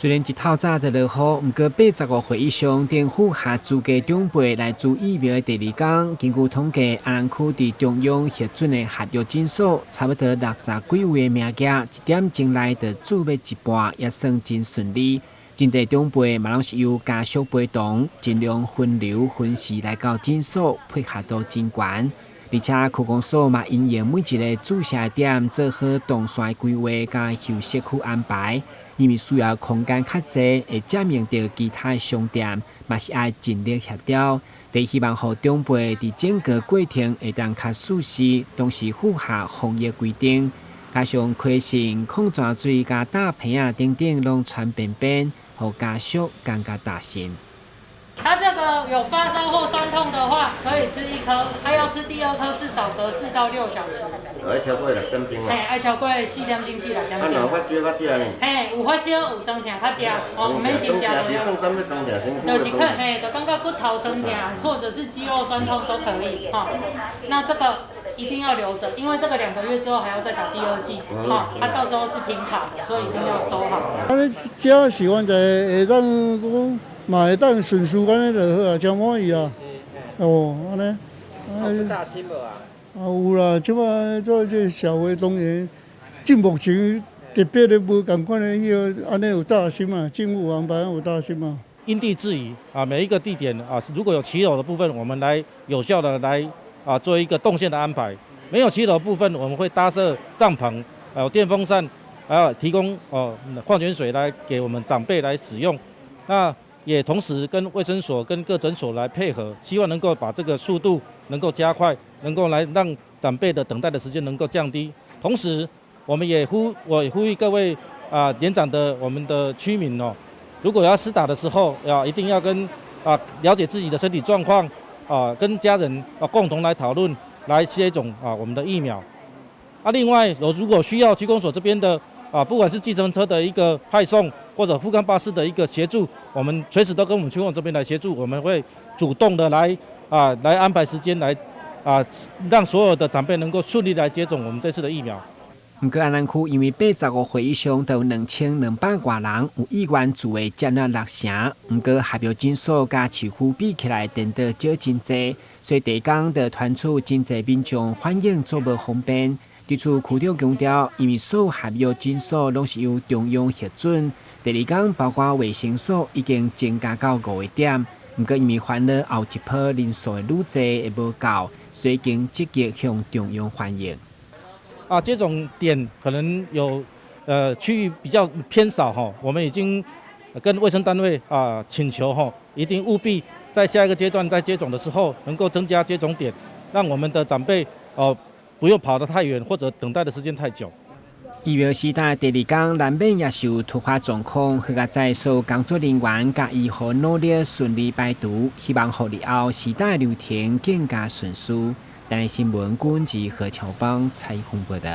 虽然一透早就落雨，不过85岁以上政府下资格长辈来做疫苗的第二天，根据统计，安南区伫中央核准的合约诊所，差不多60几位的名额，1点钟内就注要一半，也算真顺利。真侪长辈嘛拢是由家属陪同，尽量分流分时来到诊所，配合度真悬。而且区公所嘛因应每一个注射点做好动线规划甲休息区安排，因为需要空间较济，会占用到其他商店，嘛是爱尽力协调。第希望互长辈伫整个过程会当较舒适，同时符合防疫规定。加上开信、矿泉水、加大瓶啊等等，拢传便便，互家属感觉踏心。他这个有发烧或酸痛的话，可以吃1颗，他要吃第2颗，至少隔4到6小时。爱超过6点钟啊？嘿，爱超过4点钟至6点钟。啊，有发烧较痛呢？嘿，有发烧、有酸痛较正，哦，唔免先食就了。就是就感觉骨头酸痛，或者是肌肉酸痛都可以，哈。那这个一定要留着，因为这个2个月之后还要再打第2剂，哈，它到时候是停卡，所以一定要收好。这习惯在会当讲。嘛会当顺序安尼就好啊，真满意啊。哦，安尼。有大心无啊？有啦，即摆做这社会当然，即目前特别的无共款的迄个安尼有大心啊，政府安排有大心啊。因地制宜啊，每一个地点啊，如果有骑楼的部分，我们来有效的来做一个动线的安排；没有骑楼的部分，我们会搭设帐篷，有电风扇，还有提供矿泉水来给我们长辈来使用。那也同时跟卫生所、跟各诊所来配合，希望能够把这个速度能够加快，能够来让长辈的等待的时间能够降低。同时，我也呼吁各位年长的我们的居民哦，如果要施打的时候，一定要跟了解自己的身体状况跟家人共同来讨论，来接种我们的疫苗。另外，如果需要区公所这边的不管是计程车的一个派送，或者富冈巴士的一个协助，我们随时都跟我们区公所这边来协助，我们会主动的来安排时间来让所有的长辈能够顺利来接种我们这次的疫苗。不过安南区因为85岁以上都有2200多人，有意愿住的占了6成，不过合约诊所甲市区比起来，真的少真济，所以第一天就传出真济民众反映做无方便。对此，区长强调，因为所有合约诊所拢是由中央核准，第二天包括卫生所已经增加到5个点。不过因为烦恼后一波人数的愈济会无够，所以已经积极向中央反映。接种点可能有区域比较偏少哈，我们已经跟卫生单位请求哈，一定务必在下一个阶段在接种的时候能够增加接种点，让我们的长辈不用跑得太远，或者等待的时间太久。疫苗施打第2天难免也是有突发状况，好在所有工作人员甲医护努力顺利排毒，希望后日后施打流程更加顺遂。台新闻管及何乔邦采访报道。